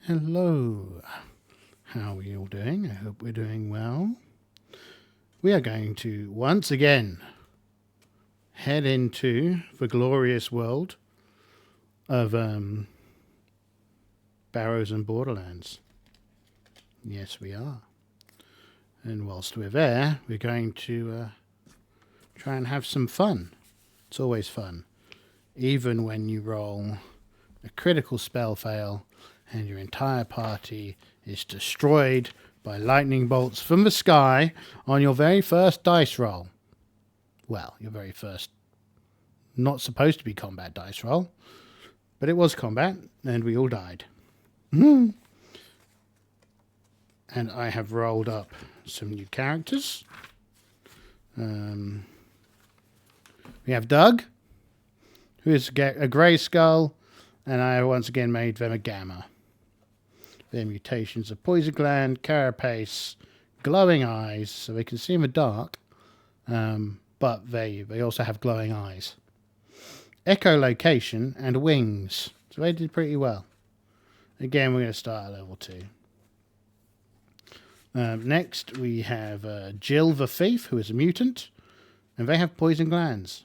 Hello, how are you all doing? I hope we're doing well. We are going to once again head into the glorious world of Barrows and Borderlands. Yes, we are. And whilst we're there, we're going to try and have some fun. It's always fun, even when you roll a critical spell fail and your entire party is destroyed by lightning bolts from the sky on your very first dice roll. Well, your very first, not supposed to be combat dice roll, but it was combat, and we all died. And I have rolled up some new characters. We have Doug, who is a grey skull, and I once again made them a gamma. Their mutations are poison gland, carapace, glowing eyes, so they can see in the dark, but they also have glowing eyes. Echolocation and wings, so they did pretty well. Again, we're going to start at level 2. Next, we have Jill the Thief, who is a mutant, and they have poison glands.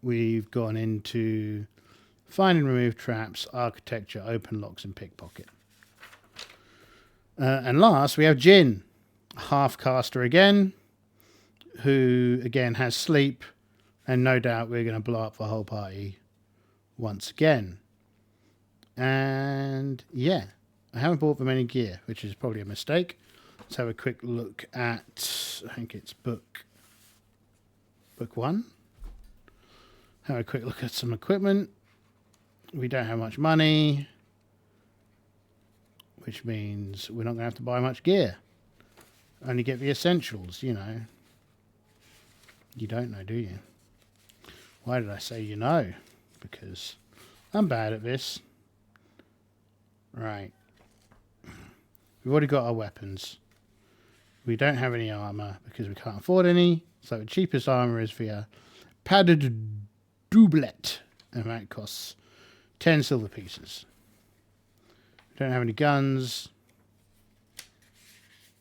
We've gone into find and remove traps, architecture, open locks, and pickpocket. And last, we have Jin, half-caster again, who again has sleep, and no doubt we're going to blow up the whole party once again. And yeah, I haven't bought them any gear, which is probably a mistake. Let's have a quick look at, I think it's book 1. Have a quick look at some equipment. We don't have much money, which means we're not going to have to buy much gear. Only get the essentials, you know. You don't know, do you? Why did I say you know? Because I'm bad at this. Right. We've already got our weapons. We don't have any armor because we can't afford any. So the cheapest armor is via padded doublet, and that costs 10 silver pieces. We don't have any guns.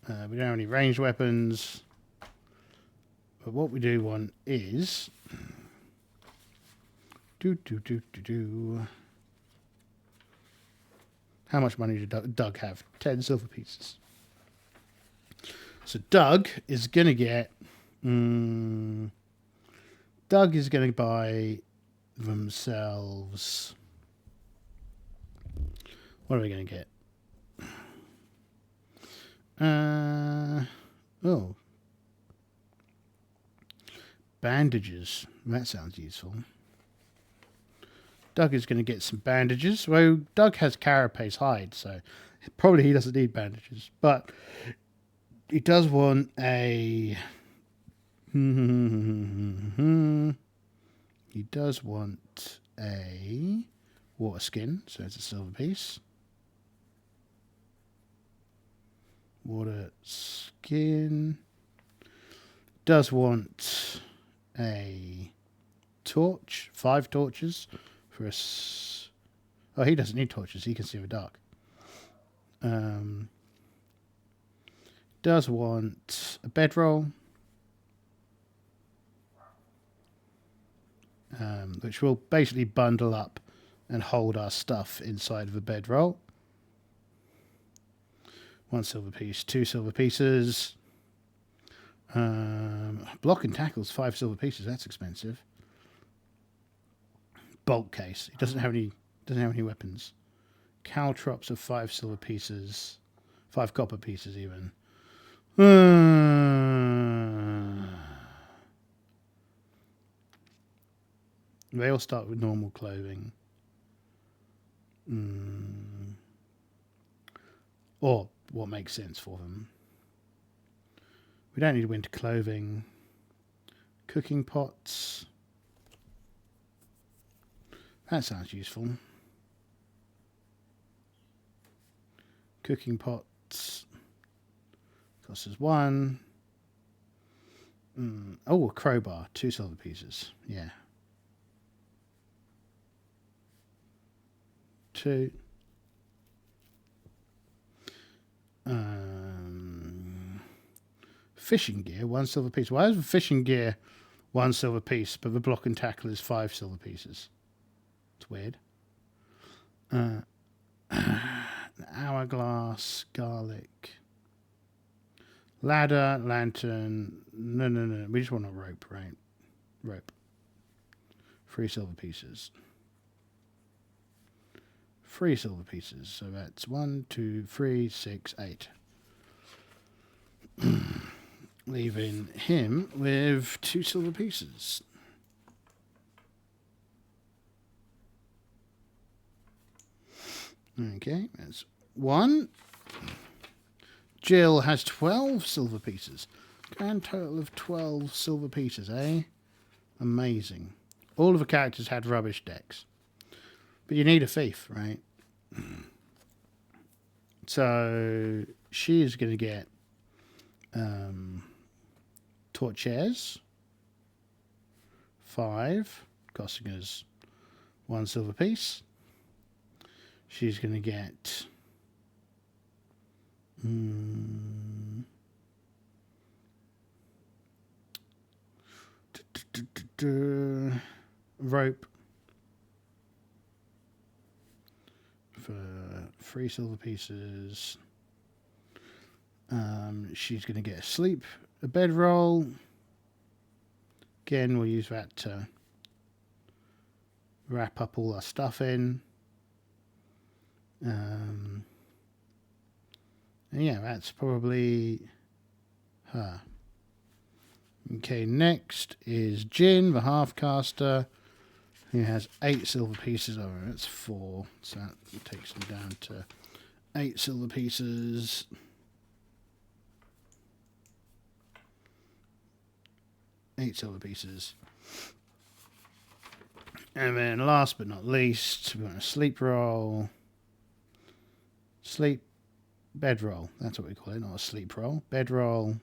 We don't have any ranged weapons. But what we do want is how much money did Doug have? 10 silver pieces. So Doug is going to get Doug is going to buy themselves. What are we going to get? Bandages. That sounds useful. Doug is going to get some bandages. Well, Doug has carapace hide, so probably he doesn't need bandages. But he does want a... He does want a water skin, so it's a silver piece. Water skin. Does want a torch, 5 torches for us. Oh, he doesn't need torches, he can see the dark. Does want a bedroll, which will basically bundle up and hold our stuff inside of a bedroll. 1 silver piece, 2 silver pieces. Block and tackles, 5 silver pieces. That's expensive. Bolt case. It doesn't have any weapons. Caltrops of 5 silver pieces, 5 copper pieces even. They all start with normal clothing. Or what makes sense for them. We don't need winter clothing. Cooking pots. That sounds useful. Cooking pots. Costs us 1. Oh, a crowbar. 2 silver pieces. Yeah. 2. Fishing gear, 1 silver piece. Why is fishing gear 1 silver piece, but the block and tackle is 5 silver pieces? It's weird. Hourglass, garlic, ladder, lantern. No. We just want a rope, right? Rope. 3 silver pieces. 3 silver pieces. So that's 1, 2, 3, 6, 8. Leaving him with 2 silver pieces. Okay, that's 1. Jill has 12 silver pieces. Grand total of 12 silver pieces, eh? Amazing. All of the characters had rubbish decks. But you need a thief, right? So she is going to get torches. 5, costing us 1 silver piece. She's going to get rope for 3 silver pieces. She's going to get a bedroll. Again, we'll use that to wrap up all our stuff in. And yeah, that's probably her. Okay, next is Jin, the half-caster, who has 8 silver pieces. Oh, that's 4, so that takes him down to 8 silver pieces. Eight silver pieces. And then last but not least, we want a sleep roll. Bedroll. That's what we call it, not a sleep roll. Bedroll.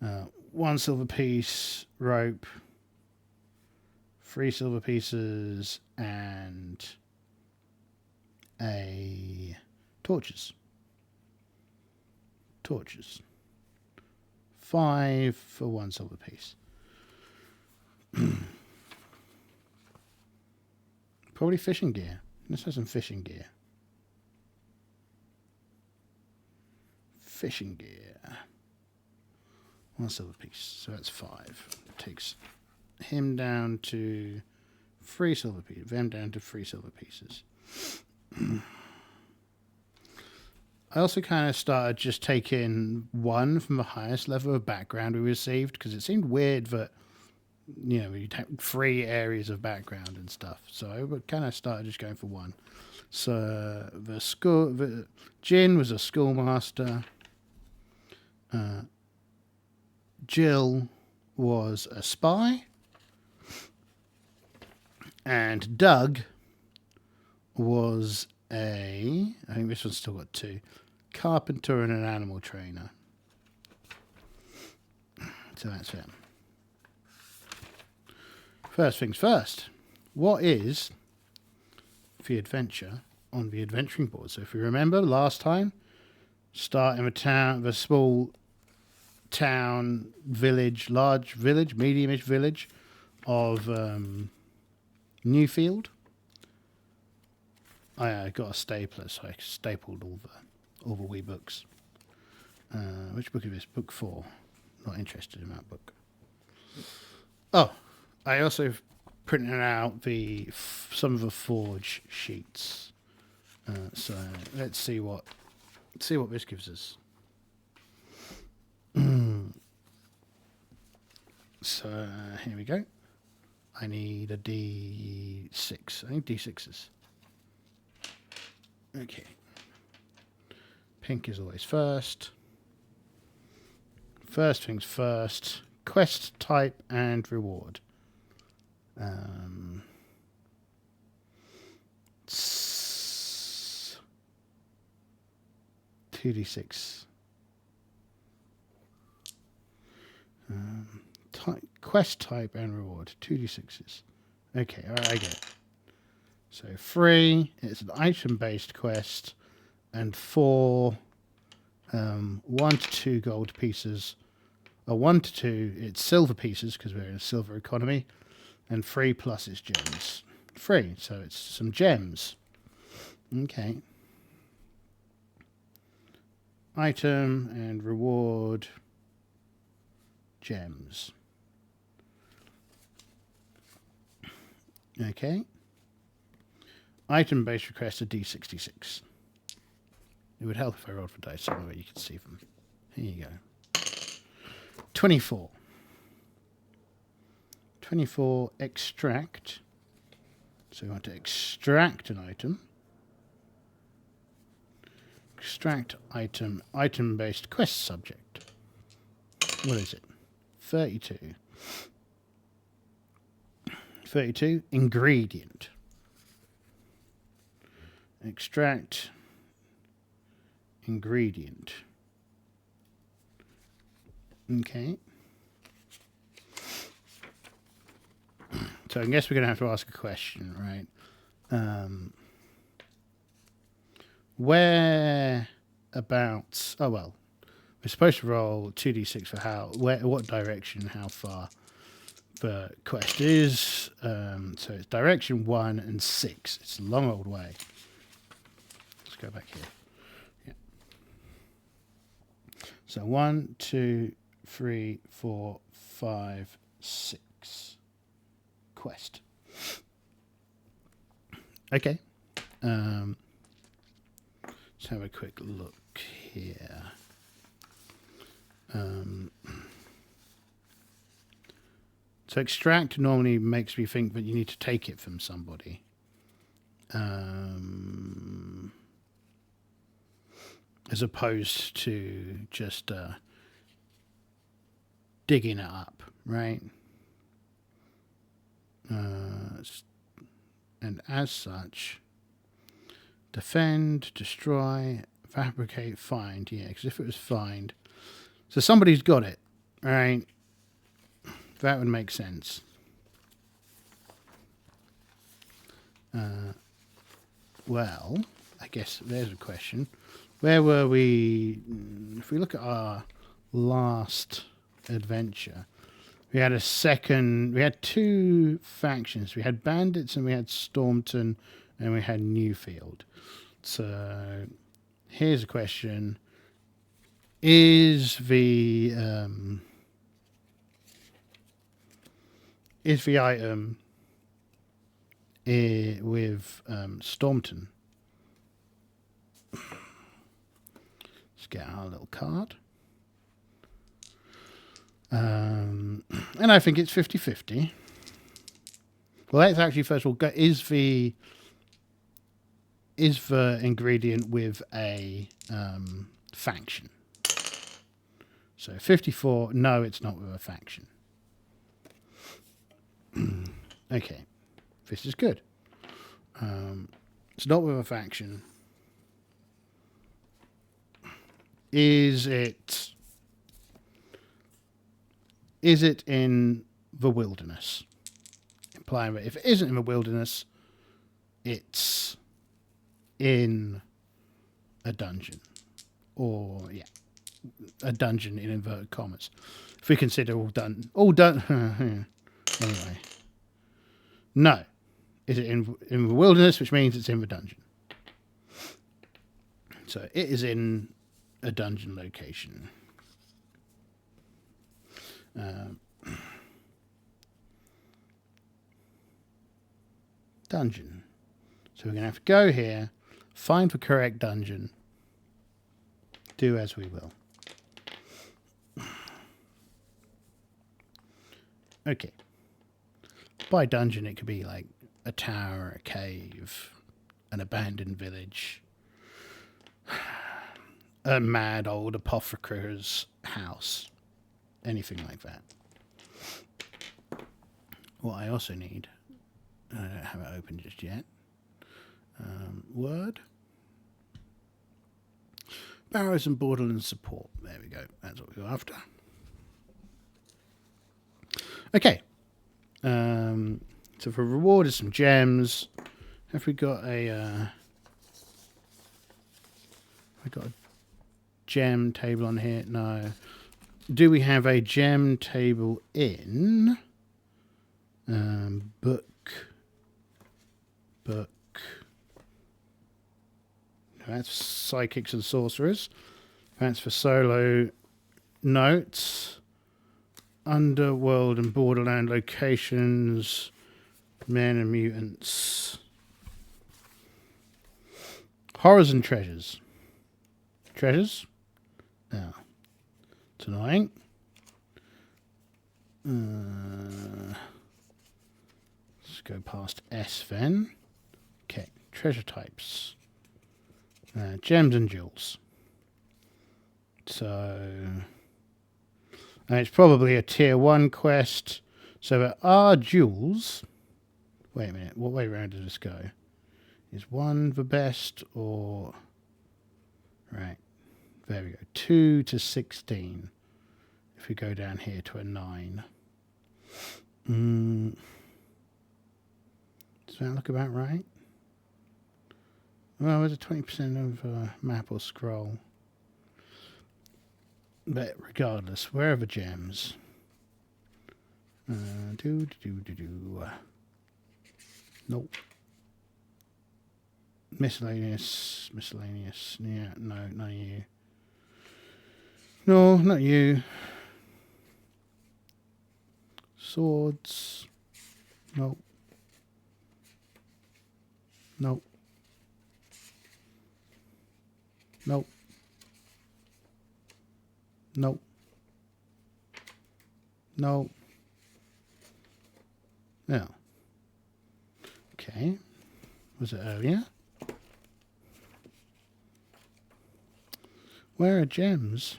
1 silver piece, rope, 3 silver pieces, and torches. 5 for 1 silver piece. Probably fishing gear. Let's have some fishing gear. Fishing gear. 1 silver piece. So that's 5. Takes him down to 3 silver pieces. Them down to 3 silver pieces. I also kind of started just taking 1 from the highest level of background we received, because it seemed weird that, you know, you'd have 3 areas of background and stuff. So I kind of started just going for 1. So Jin was a schoolmaster. Jill was a spy. And Doug was I think this one's still got 2, carpenter and an animal trainer. So that's him. First things first, what is the adventure on the adventuring board? So if you remember last time, start in the small town, village, large village, medium-ish village of Newfield. I got a stapler, so I stapled all the wee books. Which book is this? Book 4. Not interested in that book. Oh, I also printed out some of the forge sheets. So let's see what this gives us. So here we go. I need a D6. I need D6s. Okay. Pink is always first. First things first. Quest type and reward. 2d6. Quest type and reward. 2d6s. Okay, alright, I get it. So 3, it's an item-based quest, and 4, 1 to 2 gold pieces. 1 to 2, it's silver pieces because we're in a silver economy, and 3 plus is gems. 3, so it's some gems. Okay. Item and reward gems. Okay. Item based request a D66. It would help if I rolled for dice somewhere where you could see them. Here you go. 24. 24 extract. So we want to extract an item. Extract item. Item based quest subject. What is it? 32. 32 ingredient. Extract ingredient. Okay. So I guess we're going to have to ask a question, right? Whereabouts? Oh well, we're supposed to roll 2d6 for what direction, how far the quest is. So it's direction 1 and 6. It's a long old way. Let's go back here. Yeah. So 1, 2, 3, 4, 5, 6. Quest. Okay. Let's have a quick look here. So extract normally makes me think that you need to take it from somebody. As opposed to just digging it up, right? And as such, defend, destroy, fabricate, find. Yeah, because if it was find, so somebody's got it, right? That would make sense. Well, I guess there's a question. Where were we? If we look at our last adventure, we had we had 2 factions. We had Bandits and we had Stormton and we had Newfield. So here's a question. Is the item with Stormton? Let's get our little card. And I think it's 50-50. Well, let's actually first of all go, is the ingredient with a faction? So 54, no, it's not with a faction. Okay, this is good. It's not with a faction. Is it in the wilderness? Implying that if it isn't in the wilderness, it's in a dungeon. Or, yeah, a dungeon in inverted commas. If we consider all done. Anyway. No. Is it in the wilderness, which means it's in the dungeon. So it is in a dungeon location. Dungeon. So we're going to have to go here, find the correct dungeon, do as we will. Okay. By dungeon, it could be like a tower, a cave, an abandoned village, a mad old apothecary's house, anything like that. What I also need, I don't have it open just yet. Word. Barrows and Borderlands support. There we go. That's what we're after. Okay. So for reward is some gems. Have we got a gem table on here? No. Do we have a gem table in book? That's psychics and sorcerers. That's for solo notes. Underworld and Borderland locations. Men and mutants. Horrors and treasures. Treasures? No. It's annoying. Let's go past S then. Okay, treasure types. Gems and jewels. So, and it's probably a tier 1 quest. So there are jewels. Wait a minute, what way around does this go? Is 1 the best or... Right, there we go. 2 to 16. If we go down here to a 9. Does that look about right? Well, there's a 20% of map or scroll. But regardless, where are the gems? Nope. Miscellaneous. Yeah, no, not you. No, not you. Swords. Nope. Nope. Nope. Nope. Nope. No. Okay. Was it earlier? Where are gems?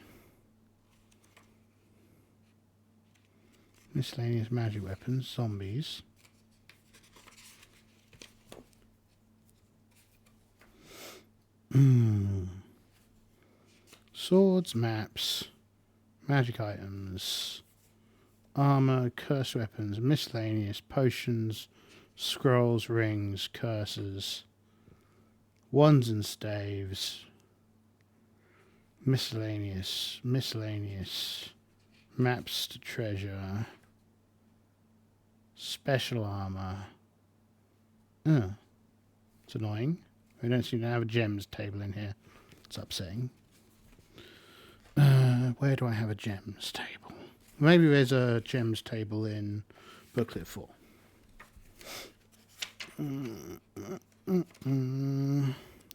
Miscellaneous magic weapons, zombies. Swords, maps, magic items, armor, curse weapons, miscellaneous, potions, scrolls, rings, curses, wands and staves, miscellaneous, maps to treasure, special armor. It's annoying. We don't seem to have a gems table in here. It's upsetting. Where do I have a gems table? Maybe there's a gems table in booklet 4.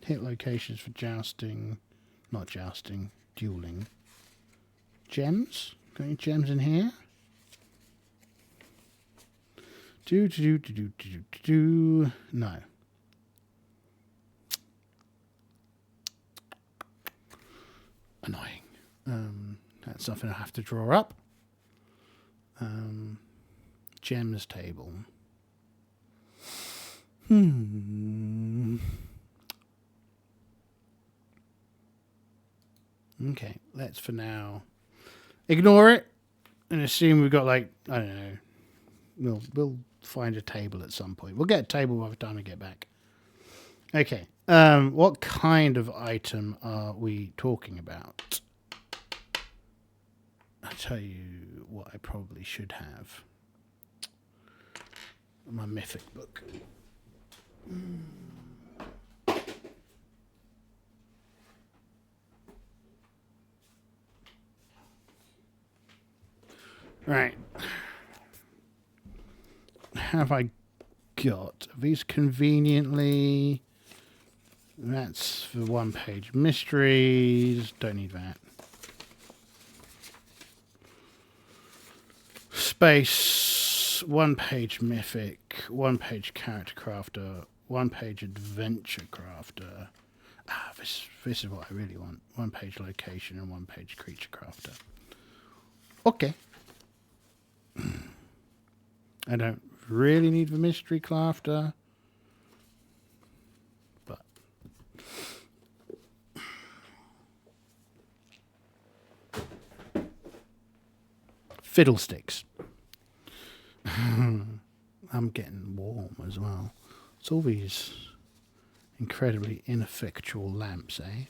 Hit locations for jousting. Not jousting. Dueling. Gems? Got any gems in here? No. Annoying. That's something I have to draw up. Gems table. Okay, let's for now ignore it and assume we've got, like, I don't know. We'll find a table at some point. We'll get a table by the time we get back. Okay. What kind of item are we talking about? I'll tell you what I probably should have. My mythic book. Right. Have I got these conveniently? That's for 1-page mysteries. Don't need that. Space, 1-page mythic, 1-page character crafter, 1-page adventure crafter. This is what I really want. 1-page location and 1-page creature crafter. Okay. I don't really need the mystery crafter. But fiddlesticks. I'm getting warm as well. It's all these incredibly ineffectual lamps, eh?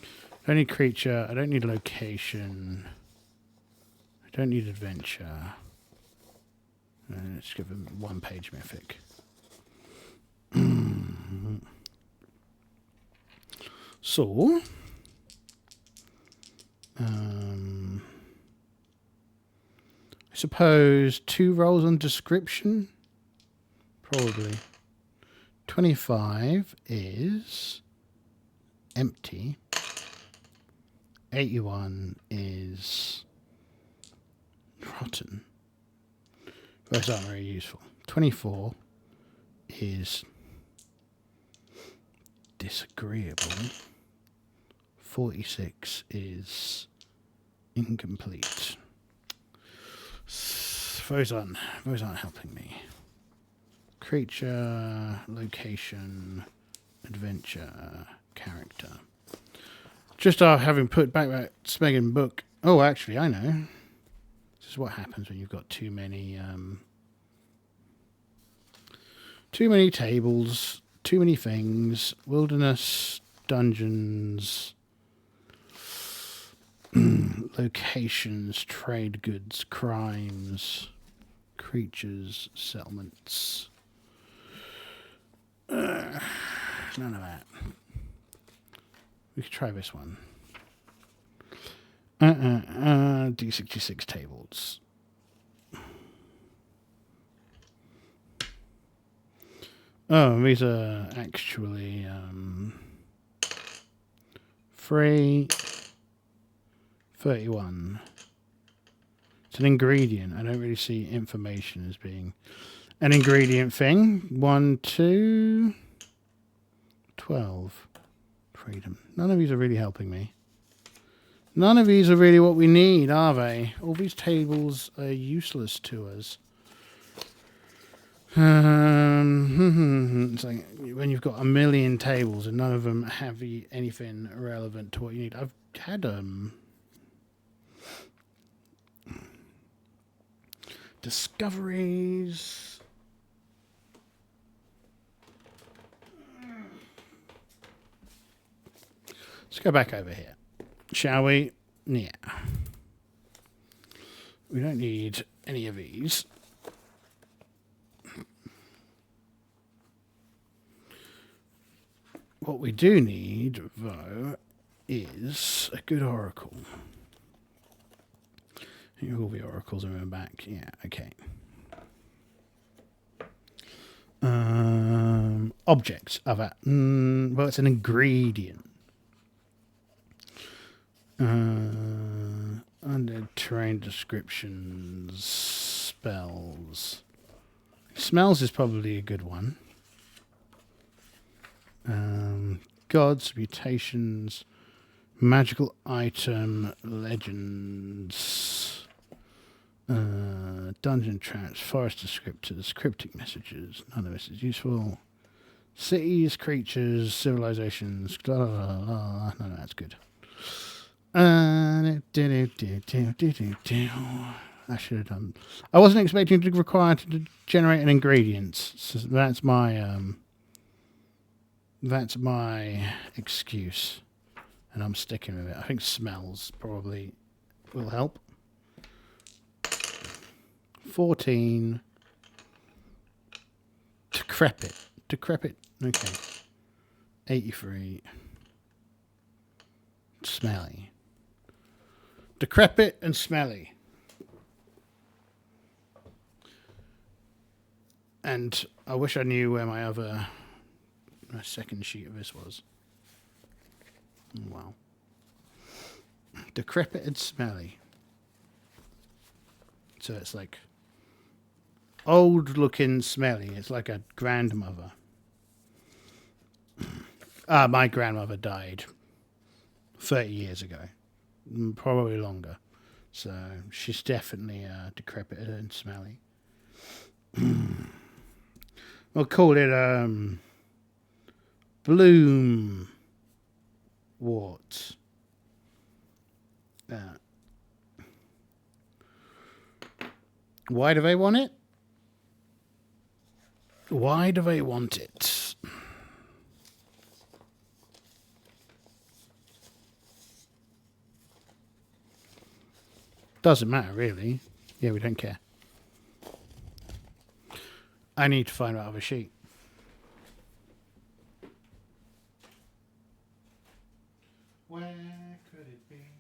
I don't need creature. I don't need location. I don't need adventure. Let's give them 1 page mythic. So, I suppose 2 roles on description? Probably. 25 is empty. 81 is rotten. Those aren't very useful. 24 is disagreeable. 46 is incomplete. Those aren't helping me. Creature, location, adventure, character. Just after having put back that Smeggin book. Oh, actually, I know. This is what happens when you've got too many tables, too many things. Wilderness, dungeons, locations, trade goods, crimes, creatures, settlements. None of that. We could try this one. D66 tables. Oh, these are actually free. 31. It's an ingredient. I don't really see information as being an ingredient thing. 1, 2, 12. Freedom. None of these are really helping me. None of these are really what we need, are they? All these tables are useless to us. It's like when you've got a million tables and none of them have anything relevant to what you need. I've had discoveries. Let's go back over here, shall we? Yeah. We don't need any of these. What we do need, though, is a good oracle. Here all the oracles are in the back. Yeah, okay. Objects of that. Well, it's an ingredient. Under terrain descriptions, spells. Smells is probably a good one. Gods, mutations, magical item, legends, dungeon traps, forest descriptors, cryptic messages. None of this is useful. Cities, creatures, civilizations, blah, blah, blah, blah. None of that's good. I should have done. I wasn't expecting to require to generate an ingredients. So that's my excuse, and I'm sticking with it. I think smells probably will help. 14. Decrepit. Okay. 83. Smelly. Decrepit and smelly. And I wish I knew where my second sheet of this was. Wow. Decrepit and smelly. So it's like old looking smelly. It's like a grandmother. My grandmother died 30 years ago. Probably longer. So she's definitely decrepit and smelly. We'll call it bloom wart. Why do they want it? Why do they want it? Doesn't matter, really. Yeah, we don't care. I need to find out of a sheet. Where could it be?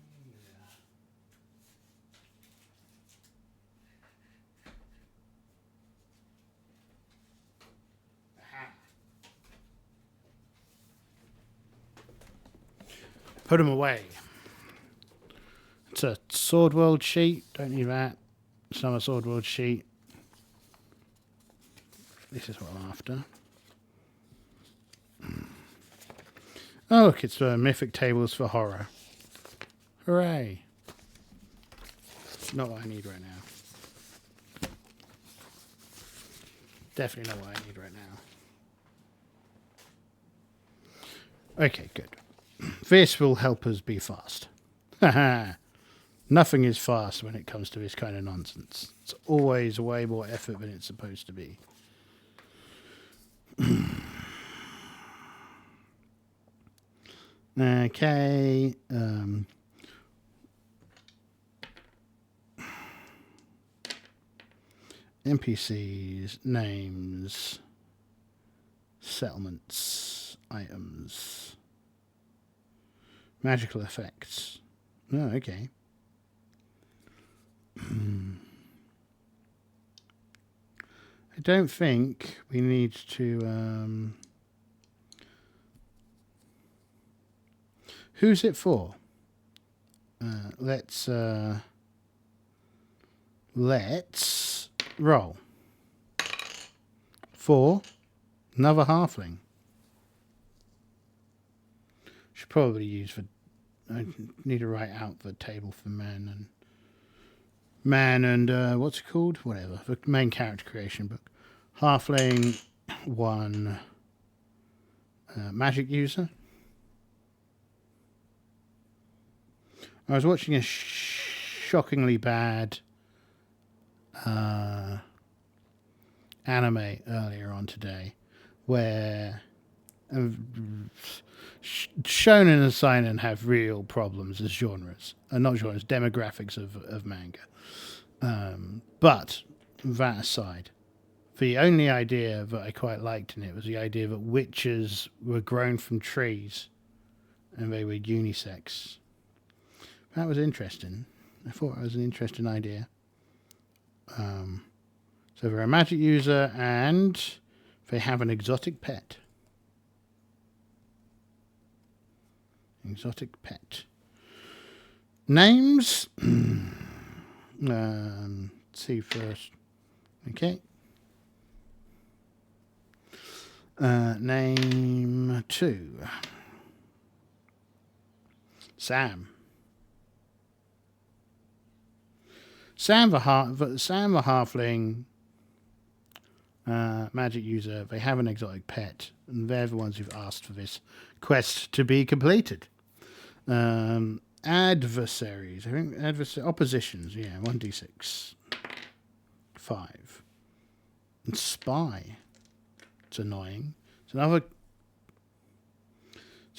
Aha. Put them away. It's a Sword World sheet. Don't need that. It's not a Sword World sheet. This is what I'm after. Oh, look, it's Mythic Tables for Horror. Hooray. Not what I need right now. Definitely not what I need right now. Okay, good. This will help us be fast. Haha. Nothing is fast when it comes to this kind of nonsense. It's always way more effort than it's supposed to be. Okay. NPCs, names, settlements, items, magical effects. Oh, okay. I don't think we need to... Who's it for? Let's roll. 4. Another halfling. Should probably use for... I need to write out the table for man and what's it called? Whatever. The main character creation book. Halfling 1 magic user. I was watching a shockingly bad anime earlier on today where shonen and seinen have real problems as genres. Not genres, demographics of manga. But that aside, the only idea that I quite liked in it was the idea that witches were grown from trees and they were unisex. That was interesting. I thought it was an interesting idea. So they're a magic user and they have an exotic pet. Exotic pet. Names. See first. Okay. Name 2. Sam. Sam the halfling magic user, they have an exotic pet, and they're the ones who've asked for this quest to be completed. Adversaries, I think oppositions, yeah, 1d6. 5. And spy. It's annoying. It's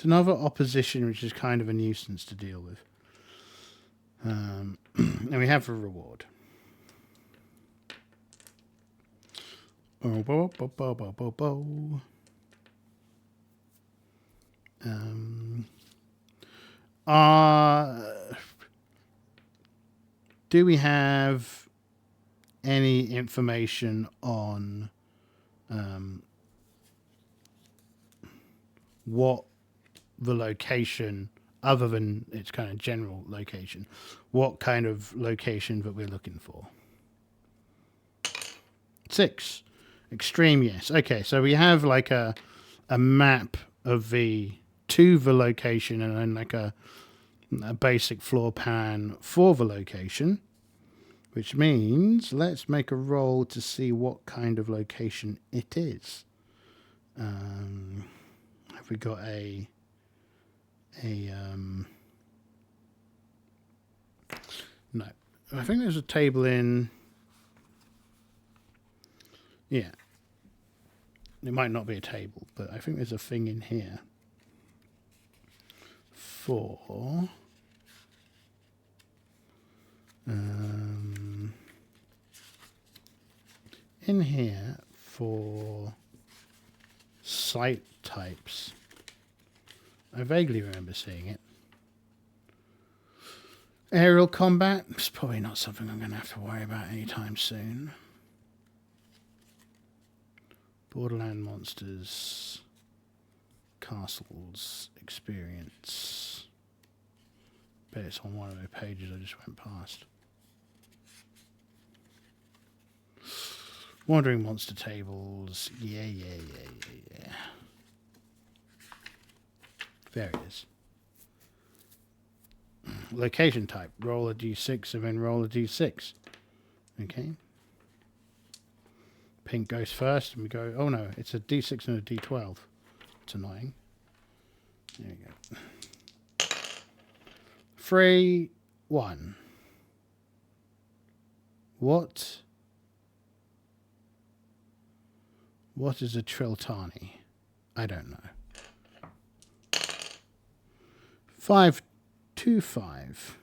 another opposition which is kind of a nuisance to deal with. And we have a reward. Do we have any information on what the location, other than its kind of general location, what kind of location that we're looking for? 6. Extreme, yes. Okay, so we have like a map of the location and then like a basic floor plan for the location, which means let's make a roll to see what kind of location it is. Have we got a no, I think there's a table in, yeah, It might not be a table, but I think there's a thing in here for in here for site types. I vaguely remember seeing it. Aerial combat, it's probably not something I'm going to have to worry about anytime soon. Borderland monsters, castles, experience. Bet it's on one of the pages I just went past. Wandering monster tables, yeah. There it is. Location type, roll a d6 and then roll a d6. Okay. Pink goes first and we go, oh no, it's a d6 and a d12. It's annoying. There we go. 3, 1. What is a Triltani? I don't know. 5, 2, 5.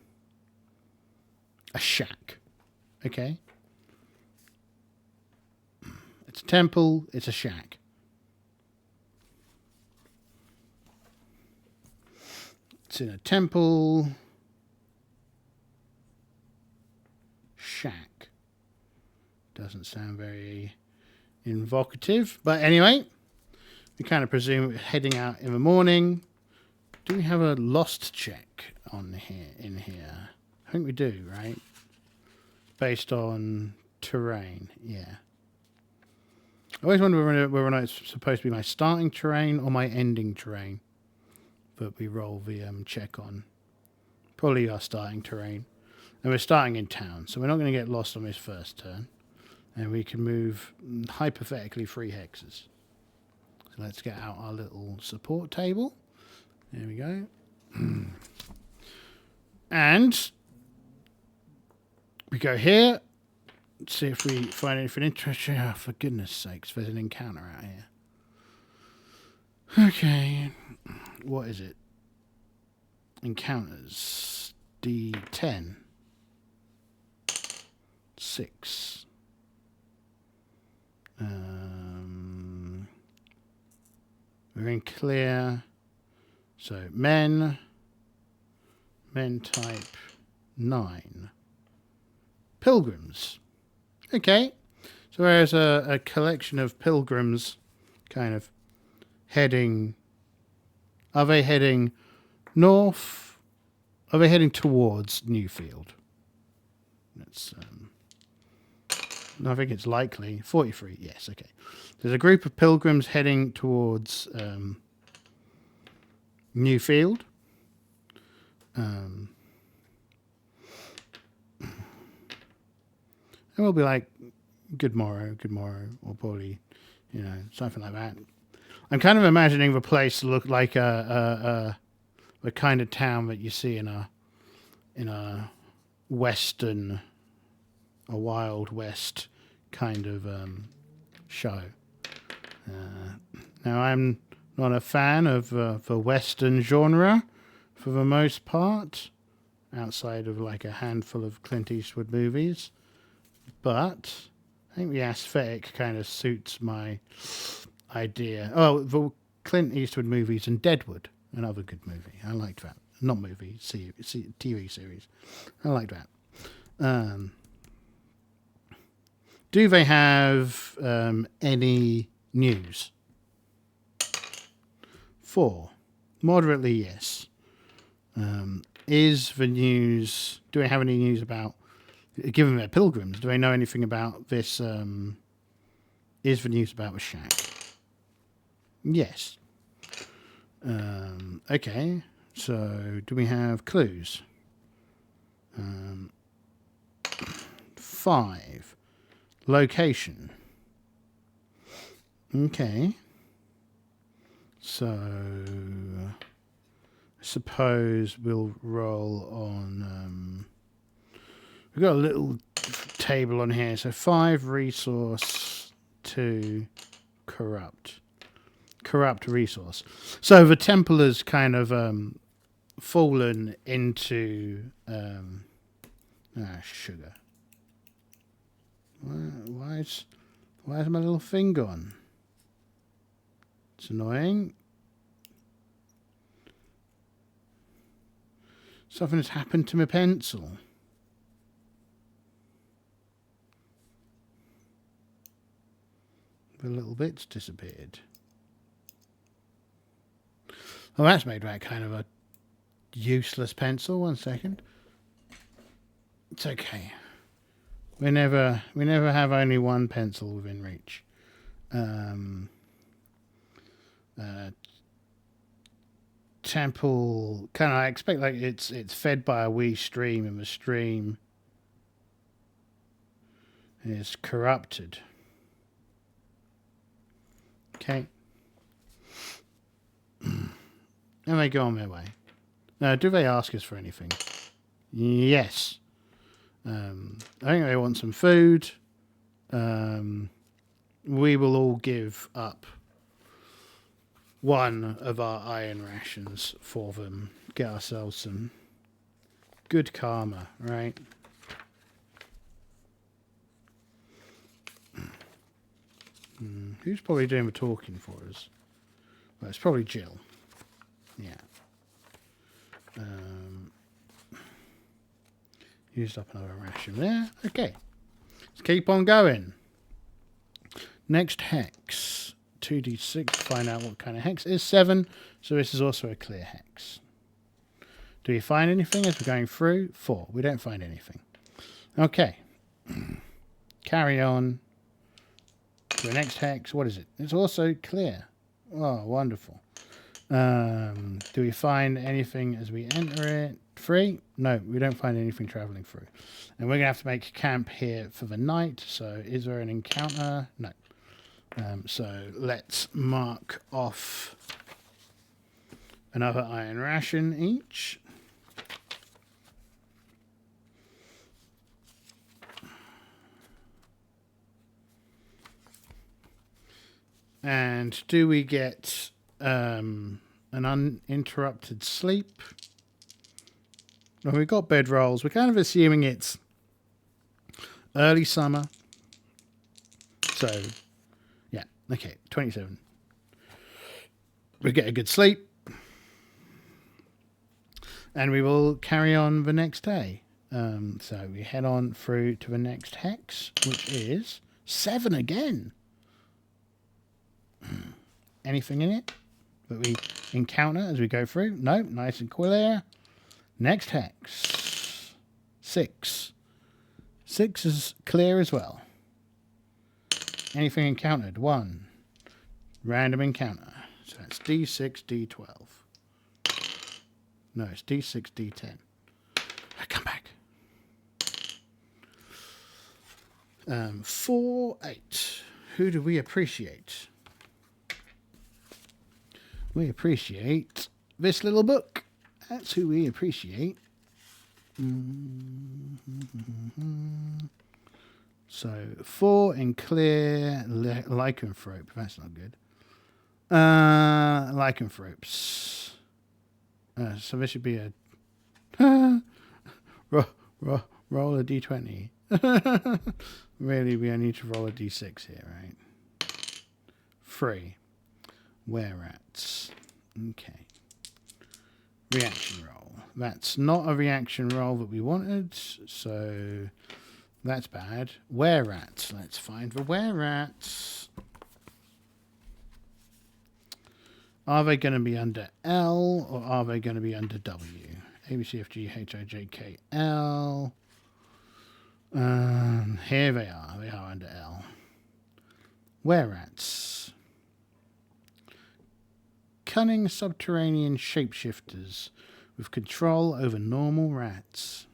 A shack. Okay. It's a temple, it's a shack. It's in a temple. Shack. Doesn't sound very invocative. But anyway, we kind of presume we're heading out in the morning. Do we have a lost check on here? In here? I think we do, right? Based on terrain, yeah. I always wonder whether or not it's supposed to be my starting terrain or my ending terrain that we roll the check on. Probably our starting terrain. And we're starting in town, so we're not going to get lost on this first turn. And we can move hypothetically 3 hexes. So let's get out our little support table. There we go. And we go here. See if we find anything interesting. Oh, for goodness sakes, there's an encounter out here. Okay. What is it? Encounters. D10. 6. We're in clear. So men type 9. Pilgrims. Okay. So there's a collection of pilgrims kind of heading. Are they heading north? Are they heading towards Newfield? That's no, I think it's likely. 43, yes, okay. There's a group of pilgrims heading towards Newfield. And we'll be like, good morrow, or probably, something like that. I'm kind of imagining the place to look like the kind of town that you see in a western, a Wild West kind of show. Now, I'm not a fan of the western genre for the most part, outside of like a handful of Clint Eastwood movies. But I think the aesthetic kind of suits my idea. Oh, the Clint Eastwood movies and Deadwood, another good movie. I liked that. Not movie, TV series. I like that. Do they have any news? 4. Moderately, yes. Is the news... Do they have any news about... Given they're pilgrims, do they know anything about this? Is the news about the shack? Yes. Okay. So, do we have clues? 5. Location. Okay. So, I suppose we'll roll on... we've got a little table on here. So 5 resource, 2 corrupt. corrupt resource. So the temple has kind of fallen into sugar. Why is my little thing gone? It's annoying. Something has happened to my pencil. The little bits disappeared. Oh, that's made that kind of a useless pencil. 1 second. It's okay. We never have only one pencil within reach. Temple kind of, I expect like it's fed by a wee stream, and the stream is corrupted. Okay. And they go on their way. Now, do they ask us for anything? Yes. I think they want some food. We will all give up one of our iron rations for them. Get ourselves some good karma, right? Who's probably doing the talking for us? Well, it's probably Jill. Yeah. Used up another ration there. Okay. Let's keep on going. Next hex. 2d6. Find out what kind of hex it is. 7. So this is also a clear hex. Do we find anything as we're going through? 4. We don't find anything. Okay. Carry on. To the next hex. What is it? It's also clear. Oh, wonderful. Do we find anything as we enter it? 3? No, we don't find anything traveling through. And we're going to have to make camp here for the night. So is there an encounter? No. So let's mark off another iron ration each. And do we get an uninterrupted sleep? Well, we've got bed rolls. We're kind of assuming it's early summer. So, yeah. Okay, 27. We get a good sleep. And we will carry on the next day. So we head on through to the next hex, which is 7 again. Anything in it that we encounter as we go through? No, nice and clear. Next hex. 6. 6 is clear as well. Anything encountered? 1. Random encounter. So that's D6, D12. No, it's D6, D10. Come back. 4, 8. Who do we appreciate? We appreciate this little book. That's who we appreciate. So 4 in clear lycanthrope. That's not good. Lycanthropes. So this should be a roll a d20. Really, we only need to roll a d6 here, right? 3. Were-rats. Okay. Reaction roll. That's not a reaction roll that we wanted, so that's bad. Were-rats. Let's find the were-rats. Are they going to be under L or are they going to be under W? A, B, C, F, G, H, I, J, K, L. Here they are. They are under L. Were-rats. Cunning subterranean shapeshifters with control over normal rats.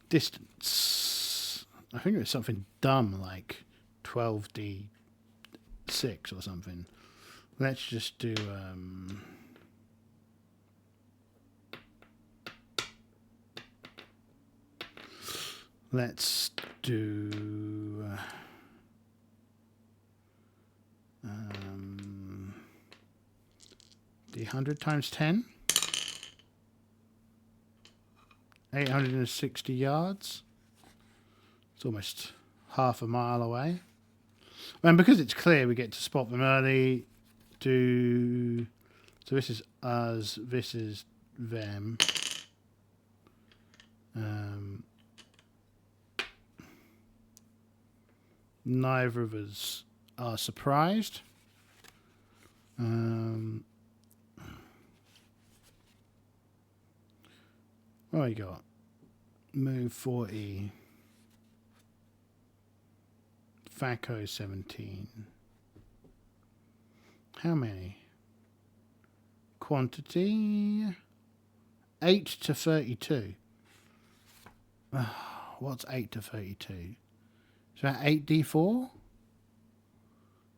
Distance. I think it was something dumb like 12d6 or something. Let's just do let's do the 100 times 10, 860 yards. It's almost half a mile away. And because it's clear, we get to spot them early. So this is us, this is them. Neither of us are surprised. What we got? Move 40. FACO 17. How many? Quantity 8 to 32. What's 8 to 32? Is that 8d4?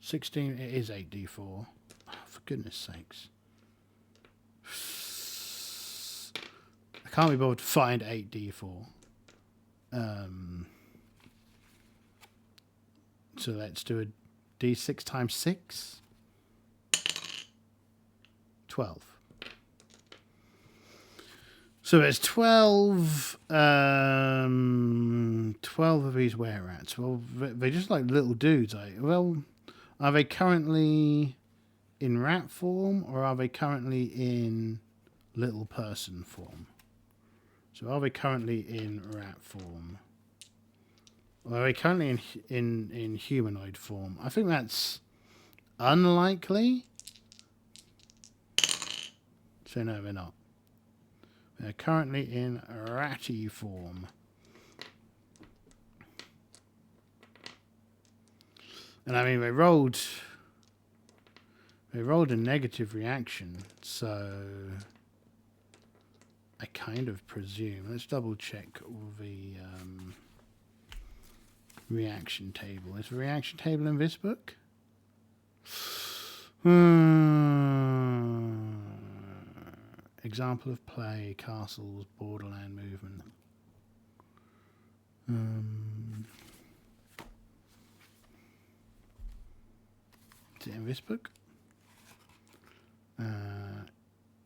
16. It is 8d4. Oh, for goodness sakes. I can't be bothered to find 8d4. So let's do a d6 times 6. 12. So there's 12 of these were rats. Well, they're just like little dudes. Well, are they currently in rat form, or are they currently in little person form? So are they currently in rat form? Or are they currently in humanoid form? I think that's unlikely. So no, they're not. They're currently in ratty form. And I mean, they rolled a negative reaction, so I kind of presume. Let's double check the reaction table. Is the reaction table in this book? Example of play, castles, borderland movement. Is it in this book?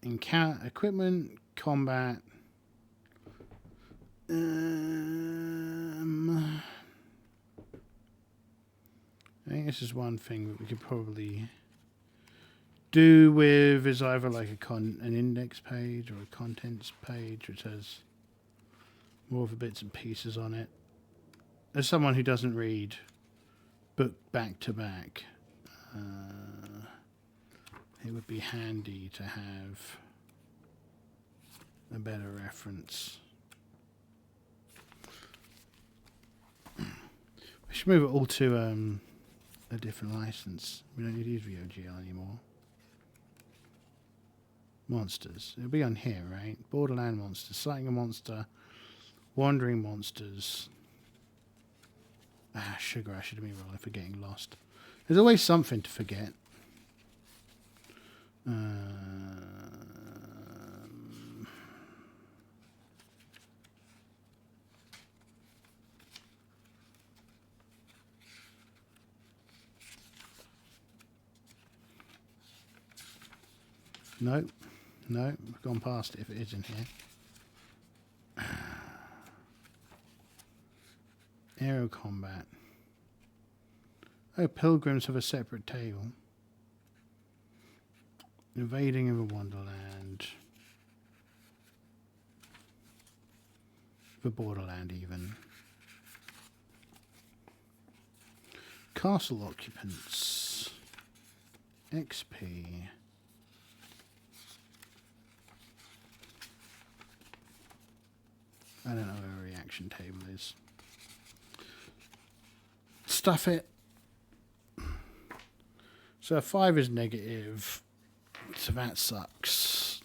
Encounter, equipment, combat. I think this is one thing that we could probably do with is either like an index page or a contents page which has more of the bits and pieces on it. As someone who doesn't read book back to back, it would be handy to have a better reference. We should move it all to a different license. We don't need to use VOGL anymore. Monsters. It'll be on here, right? Borderland monsters. Sighting a monster. Wandering monsters. Sugar. I should have been rolling for getting lost. There's always something to forget. No, we've gone past it if it is in here. Aero combat. Oh, pilgrims have a separate table. Invading of a wonderland. The borderland even. Castle occupants. XP. I don't know where a reaction table is. Stuff it. So 5 is negative. So that sucks.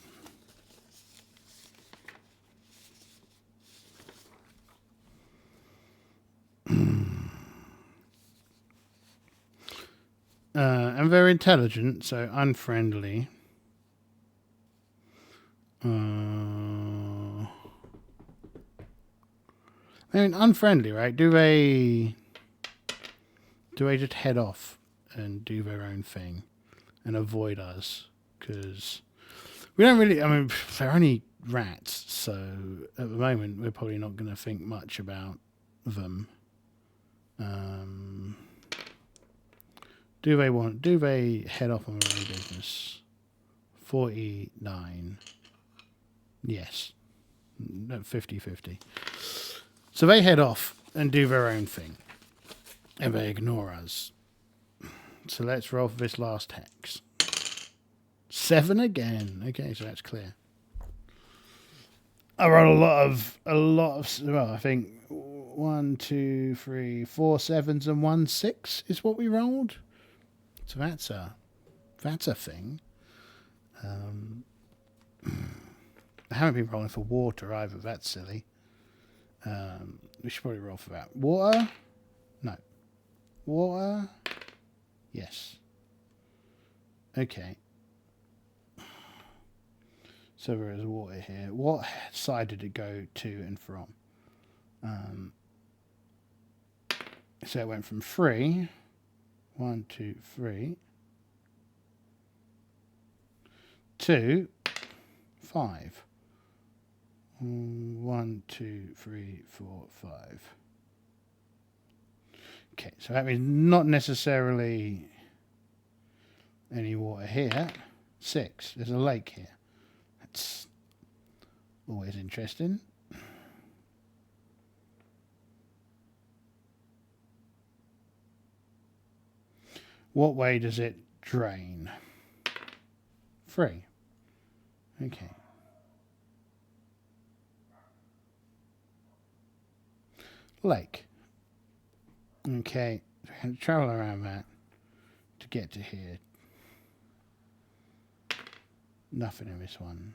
And very intelligent, so unfriendly. I mean, unfriendly, right? Do they just head off and do their own thing and avoid us? Because we don't really, I mean, they're only rats, so at the moment we're probably not going to think much about them. Do they head off on their own business? 49. Yes. 50-50. So they head off and do their own thing. And they ignore us. So let's roll for this last hex. 7 again. Okay, so that's clear. I rolled a lot of, well, I think 1, 2, 3, 4 7s and 1 6 is what we rolled. So that's a thing. I haven't been rolling for water either. That's silly. We should probably roll for that. Water? No. Water? Yes. Okay. So there is water here. What side did it go to and from? So it went from 3. 1, 2, 3. To 5. 1, 2, 3, 4, 5. Okay, so that means not necessarily any water here. 6. There's a lake here. That's always interesting. What way does it drain? 3. Okay. Lake. Okay, so we're going to travel around that to get to here. Nothing in this one.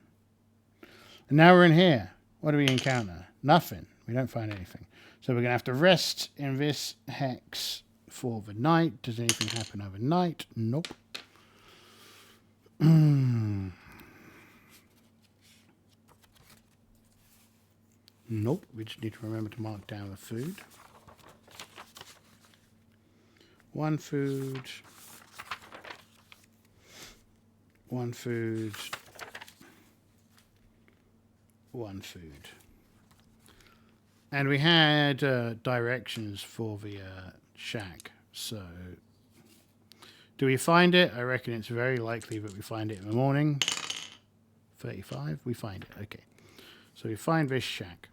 And now we're in here. What do we encounter? Nothing. We don't find anything. So we're going to have to rest in this hex for the night. Does anything happen overnight? Nope. Nope. We just need to remember to mark down the food. 1 food. 1 food. 1 food. And we had directions for the shack. So, do we find it? I reckon it's very likely that we find it in the morning. 35. We find it. Okay. So we find this shack.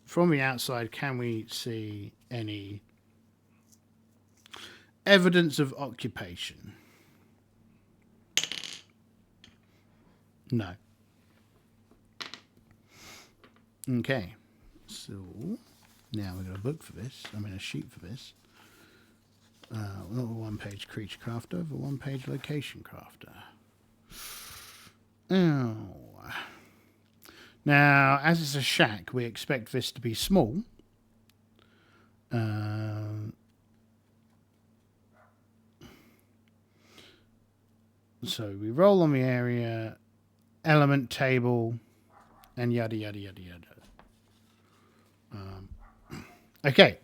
From the outside, can we see any evidence of occupation? No. Okay. So now we're going to look for this. I'm going to shoot for this. Not a 1-page creature crafter, but 1-page location crafter. Oh. Now, as it's a shack, we expect this to be small. So we roll on the area, element table, and yada, yada, yada, yada. Okay.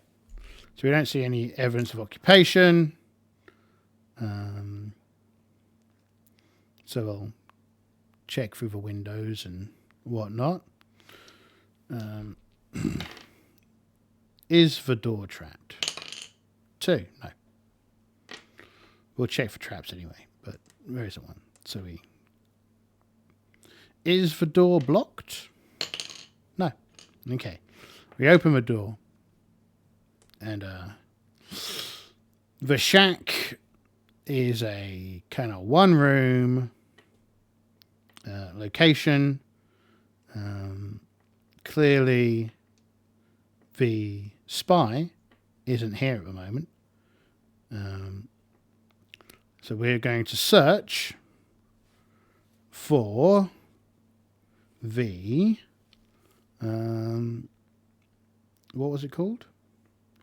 So we don't see any evidence of occupation. So we'll check through the windows and whatnot. Is the door trapped? 2. No. We'll check for traps anyway, but there isn't one. So is the door blocked? No. Okay. We open the door. And the shack is a kind of 1-room location. Clearly, the spy isn't here at the moment. So we're going to search for the... what was it called?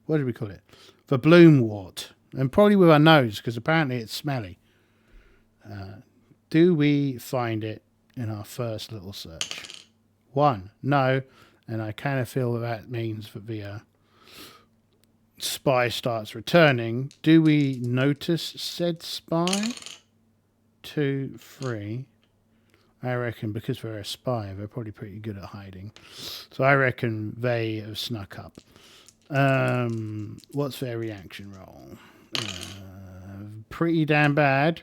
What did we call it? The bloomwort. And probably with our nose, because apparently it's smelly. Do we find it in our first little search? 1. No. And I kind of feel that means that the spy starts returning. Do we notice said spy? 2, 3. I reckon because they're a spy, they're probably pretty good at hiding. So I reckon they have snuck up. What's their reaction roll? Pretty damn bad.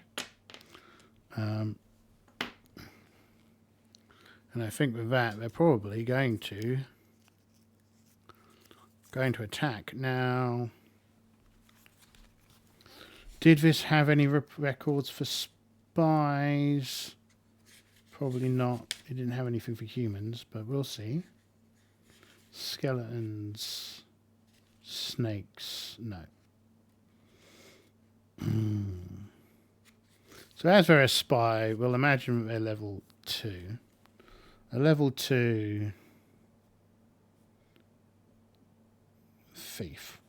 And I think with that, they're probably going to attack. Now, did this have any records for spies? Probably not. It didn't have anything for humans, but we'll see. Skeletons, snakes, no. So as they're a spy, we'll imagine they're level 2. A level 2 thief.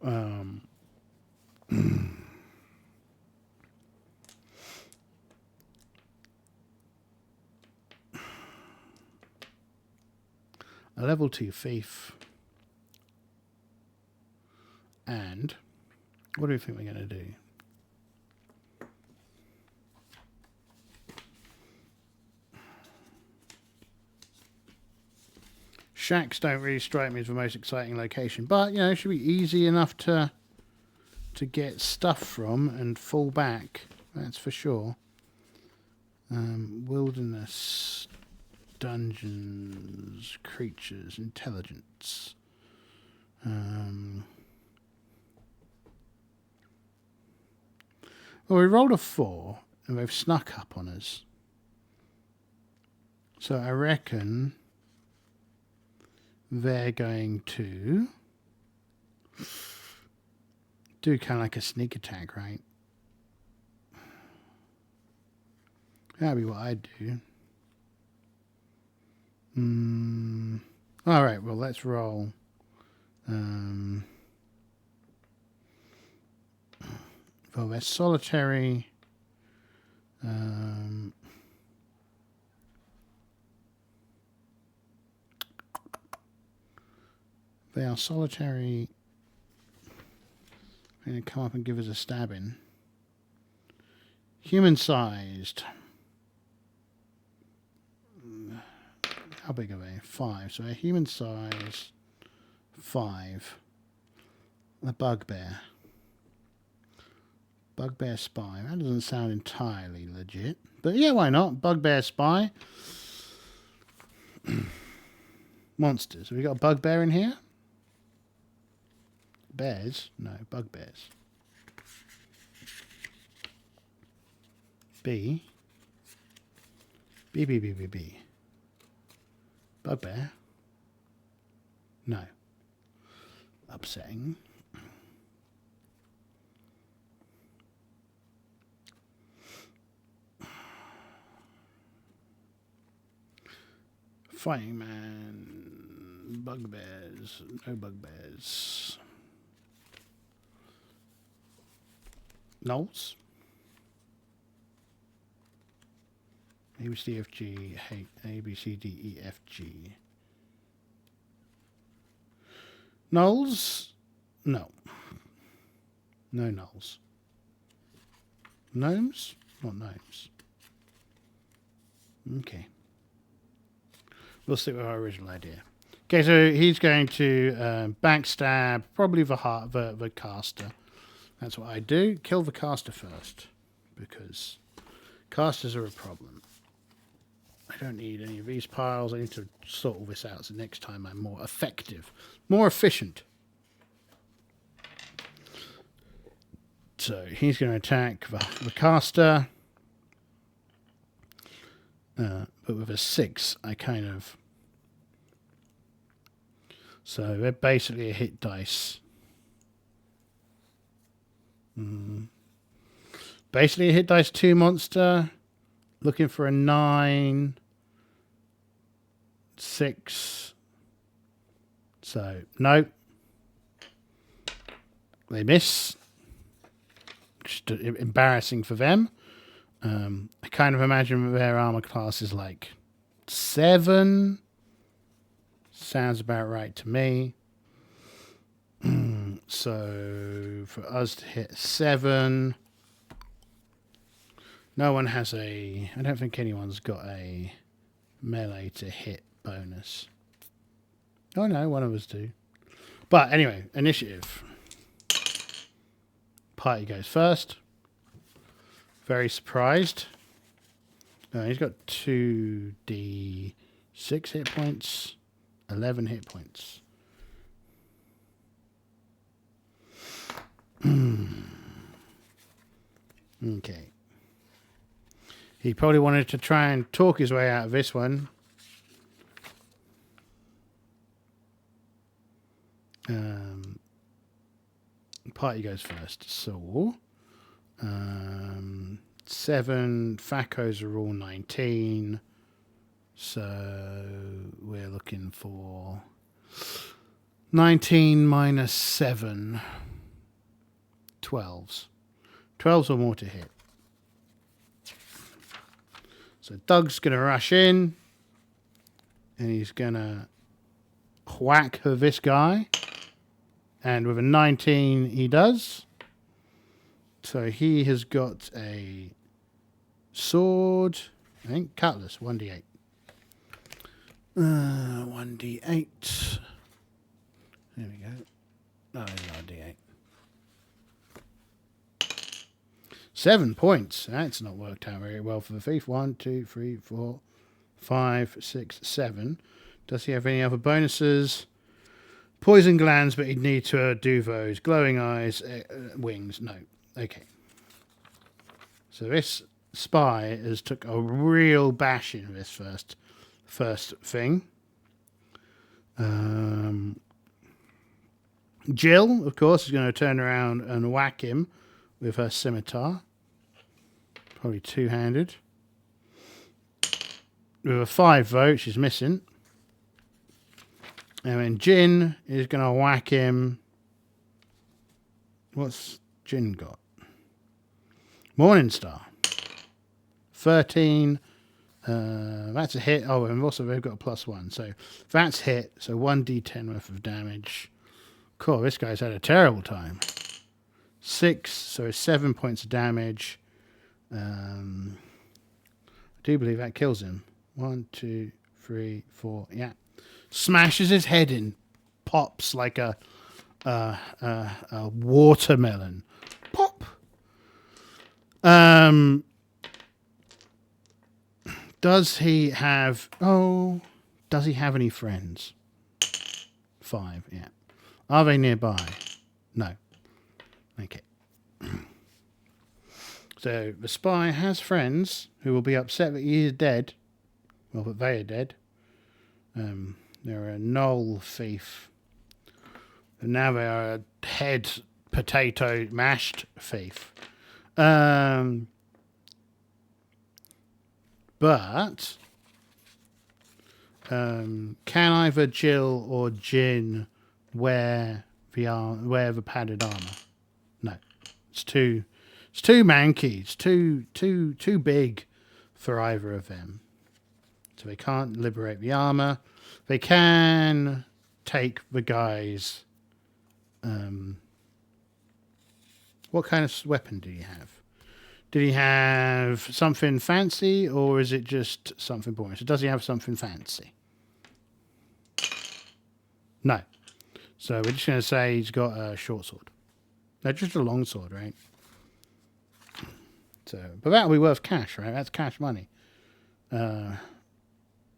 A level 2 thief. And what do you think we're going to do? Shacks don't really strike me as the most exciting location, but, you know, it should be easy enough to get stuff from and fall back. That's for sure. Wilderness, dungeons, creatures, intelligence. Well, we rolled a 4, and they've snuck up on us. So I reckon they're going to do kind of like a sneak attack, right? That'd be what I'd do. All right, well, let's roll. Well, they're solitary. They are solitary. They're going to come up and give us a stabbing. Human-sized. How big are they? 5. So a human-sized 5. A bugbear. Bugbear spy. That doesn't sound entirely legit. But yeah, why not? Bugbear spy. Monsters. Have we got a bugbear in here? Bears? No, bugbears. B. B, B, B, B, B. Bugbear? No. Upsetting. Fighting man. Bugbears. No bugbears. Knolls? A, B, C, F, G, H, A, B, C, D, E, F, G. Knolls? No. No knolls. Gnomes? Not gnomes. Okay. We'll stick with our original idea. Okay, so he's going to backstab probably the caster. That's what I do. Kill the caster first, because casters are a problem. I don't need any of these piles. I need to sort all this out so next time I'm more effective, more efficient. So he's going to attack the caster. But with a 6, I kind of... So they're basically a hit dice. Basically a hit dice 2 monster. Looking for a 9. 6. So, no. They miss. Just embarrassing for them. I kind of imagine their armor class is like 7. Sounds about right to me. So for us to hit 7, no one has a... I don't think anyone's got a melee to hit bonus. Oh no, one of us do. But anyway, initiative. Party goes first. Very surprised. He's got 2d6 hit points, 11 hit points. Okay. He probably wanted to try and talk his way out of this one. Party goes first. So, 7. Facos are all 19. So, we're looking for 19 minus 7. 12s. 12s or more to hit. So Doug's going to rush in. And he's going to whack this guy. And with a 19 he does. So he has got a sword. I think cutlass. 1d8. 1d8. There we go. Oh, it's not a d8. 7 points. That's not worked out very well for the thief. 1, 2, 3, 4, 5, 6, 7. Does he have any other bonuses? Poison glands, but he'd need to do those. Glowing eyes, wings. No. Okay. So this spy has took a real bashing in this first thing. Jill, of course, is going to turn around and whack him with her scimitar. Probably two-handed. With a 5 vote, she's missing. And then Jin is going to whack him. What's Jin got? Morningstar. 13. That's a hit. Oh, and also they've got a +1. So that's hit. So 1d10 worth of damage. Cool, this guy's had a terrible time. 6, so it's 7 points of damage. I do believe that kills him. 1, 2, 3, 4. Yeah. Smashes his head in. Pops like a watermelon. Pop. Does he have any friends? 5, yeah. Are they nearby? No. Okay. So the spy has friends who will be upset that he is dead. Well, that they are dead. They're a knoll thief. And now they are a head potato mashed thief. But can either Jill or Jin wear the padded armor? No, it's too manky. It's too big for either of them. So they can't liberate the armor. They can take the guy's. What kind of weapon do you have? Did he have something fancy, or is it just something boring? So does he have something fancy? No. So we're just going to say he's got a short sword. No, just a long sword, right? So, but that'll be worth cash, right? That's cash money.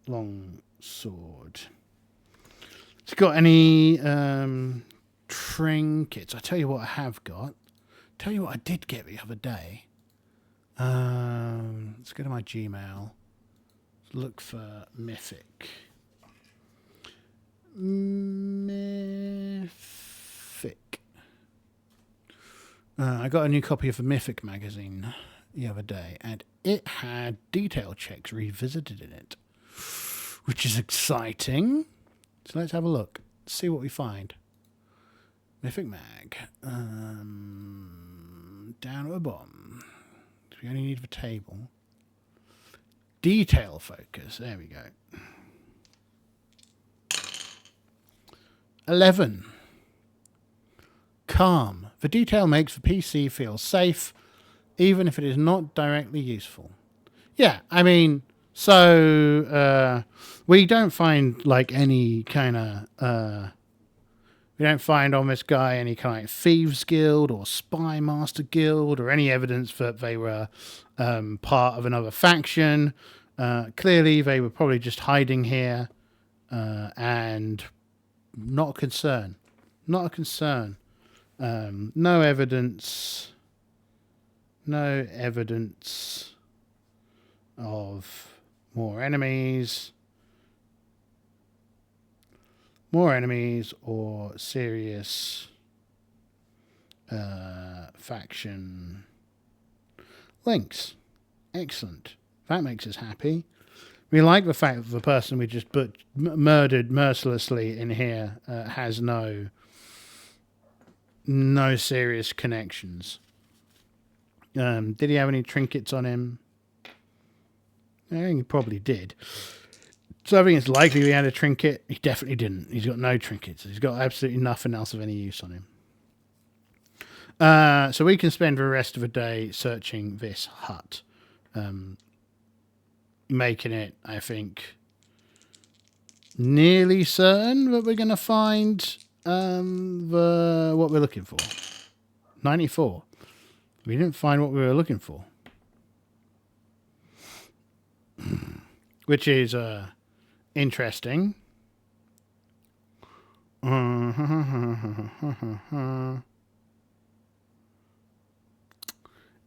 Long sword. Has he got any trinkets? I'll tell you what I have got. Tell you what I did get the other day. Let's go to my Gmail. Look for Mythic. I got a new copy of the Mythic magazine the other day, and it had detail checks revisited in it, which is exciting. So let's have a look. See what we find. Mythic Mag. Down at the bottom. We only need the table. Detail focus. There we go. 11. Calm. The detail makes the PC feel safe, even if it is not directly useful. Yeah, I mean, so we don't find like any kind of we don't find on this guy any kind of thieves guild or spy master guild or any evidence that they were part of another faction. Clearly, they were probably just hiding here and not a concern. Not a concern. No evidence. No evidence of more enemies. More enemies or serious faction links. Excellent. That makes us happy. We like the fact that the person we just murdered mercilessly in here has no serious connections. Did he have any trinkets on him? I think he probably did. So I think it's likely he had a trinket. He definitely didn't. He's got no trinkets. He's got absolutely nothing else of any use on him. So we can spend the rest of the day searching this hut. Making it, I think, nearly certain that we're going to find what we're looking for. 94. We didn't find what we were looking for. Which is interesting.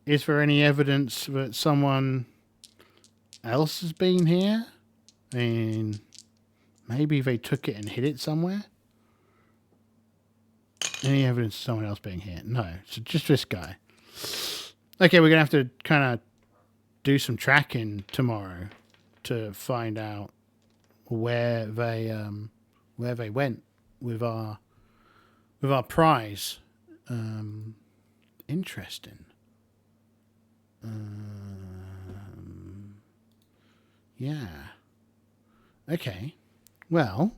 Is there any evidence that someone else has been here? I mean, maybe they took it and hid it somewhere. Any evidence of someone else being here? No. So just this guy. Okay, we're going to have to kind of do some tracking tomorrow to find out where they went with our prize. Interesting. Yeah. Okay. Well,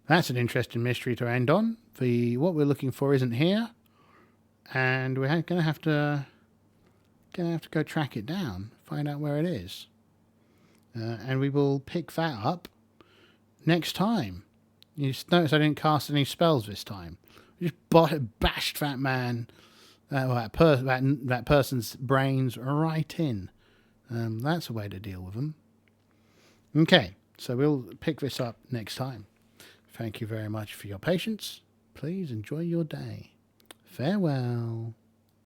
that's an interesting mystery to end on. What we're looking for isn't here, and we're going to have to go track it down, find out where it is, and we will pick that up next time. You notice I didn't cast any spells this time. We just bashed that man, that person's brains right in. That's a way to deal with them. Okay, so we'll pick this up next time. Thank you very much for your patience. Please enjoy your day. Farewell.